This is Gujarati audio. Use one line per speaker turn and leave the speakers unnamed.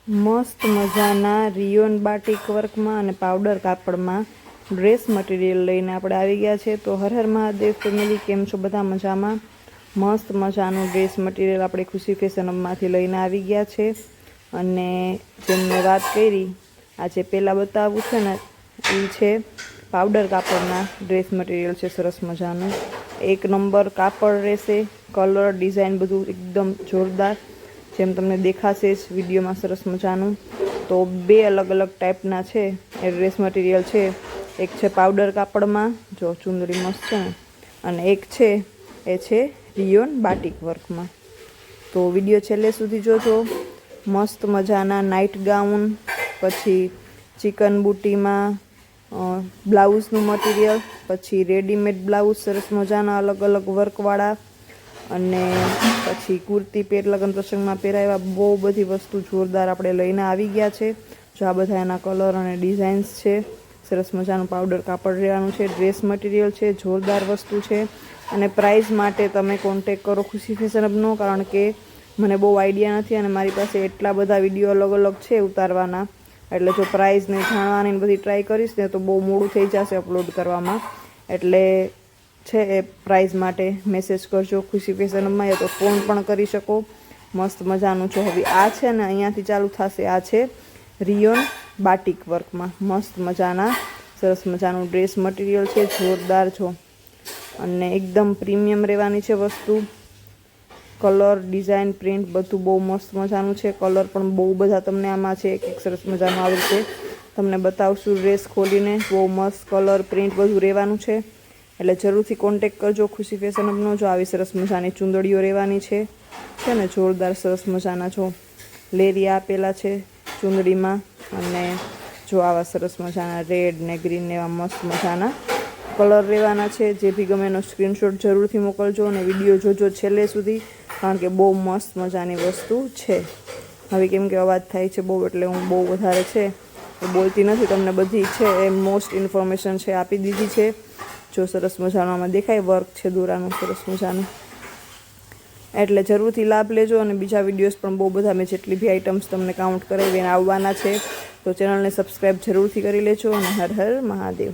મસ્ત મજાના રિયોન બાટિક વર્કમાં અને પાવડર કાપડમાં ડ્રેસ મટીરિયલ લઈને આપણે આવી ગયા છે। તો હર હર મહાદેવ ફેમિલી, કેમ છો બધા? મજામાં? મસ્ત મજાનું ડ્રેસ મટીરિયલ આપણે ખુશી ફેશન હબમાંથી લઈને આવી ગયા છે। અને જેમ મેં વાત કરી, આજે પહેલાં બતાવવું છે ને એ છે પાવડર કાપડના ડ્રેસ મટીરિયલ છે। સરસ મજાનું એક નંબર કાપડ રહેશે, કલર ડિઝાઇન બધું એકદમ જોરદાર, જેમ તમને દેખાશે જ વિડીયોમાં સરસ મજાનું। તો બે અલગ અલગ ટાઈપના છે એ ડ્રેસ મટીરિયલ છે। એક છે પાવડર કાપડમાં, જો ચુંદડી મસ્ત છે ને, અને એક છે એ છે રિયોન બાટિક વર્કમાં। તો વિડીયો છેલ્લે સુધી જોજો। મસ્ત મજાના નાઇટ ગાઉન, પછી ચિકન બુટીમાં બ્લાઉઝનું મટીરિયલ, પછી રેડીમેડ બ્લાઉઝ સરસ મજાના અલગ અલગ વર્કવાળા, અને પછી કુર્તી લગ્ન પ્રસંગમાં પહેરાવ્યા, બહુ બધી વસ્તુ જોરદાર આપણે લઈને આવી ગયા છે। જો આ બધા એના કલર અને ડિઝાઇન્સ છે। સરસ મજાનું પાવડર કાપડ રહેવાનું છે, ડ્રેસ મટીરિયલ છે, જોરદાર વસ્તુ છે। અને પ્રાઇસ માટે તમે કોન્ટેક કરો ખુશી ફેશન હબનો, કારણ કે મને બહુ આઈડિયા નથી અને મારી પાસે એટલા બધા વિડીયો અલગ અલગ છે ઉતારવાના, એટલે જો પ્રાઇસને જાણવાની બધી ટ્રાય કરીશ ને તો બહુ મોડું થઈ જશે અપલોડ કરવામાં। એટલે છે એ પ્રાઇઝ માટે મેસેજ કરજો ખુશી ફેશન હબમાં, યા તો ફોન પણ કરી શકો। મસ્ત મજાનું છે। હવે આ છે ને અહીંયાથી ચાલુ થશે, આ છે રિયોન બાટિક વર્કમાં મસ્ત મજાના સરસ મજાનું ડ્રેસ મટીરિયલ છે, જોરદાર છો, અને એકદમ પ્રીમિયમ રહેવાની છે વસ્તુ। કલર ડિઝાઇન પ્રિન્ટ બધું બહુ મસ્ત મજાનું છે। કલર પણ બહુ બધા તમને આમાં છે, એક સરસ મજાનું આવે છે, તમને બતાવશું ડ્રેસ ખોલીને। બહુ મસ્ત કલર પ્રિન્ટ બધું રહેવાનું છે, એટલે જરૂરથી કોન્ટેક કરજો ખુશી ફેશન હબનો। જો આવી સરસ મજાની ચુંદડીઓ રહેવાની છે ને, જોરદાર સરસ મજાના જો લેરિયા આપેલા છે ચુંદડીમાં, અને જો આવા સરસ મજાના રેડ ને ગ્રીન ને એવા મસ્ત મજાના કલર રહેવાના છે। જે બી ગમે એનો સ્ક્રીનશોટ જરૂરથી મોકલજો અને વિડીયો જોજો છેલ્લે સુધી, કારણ કે બહુ મસ્ત મજાની વસ્તુ છે। હવે કેમ કે અવાજ થાય છે બહુ, એટલે હું બહુ વધારે છે એ બોલતી નથી, તમને બધી છે એ મોસ્ટ ઇન્ફોર્મેશન છે આપી દીધી છે। જો સરસ મજાનું આમાં દેખાય વર્ક છે દોરાનું સરસ મજાનું, એટલે જરૂરથી લાભ લેજો। અને બીજા વિડીયોઝ પણ બહુ બધા, મેં જેટલી બી આઇટમ્સ તમને કાઉન્ટ કરાવીને આવવાના છે, તો ચેનલને સબસ્ક્રાઈબ જરૂરથી કરી લેજો। અને હર હર મહાદેવ।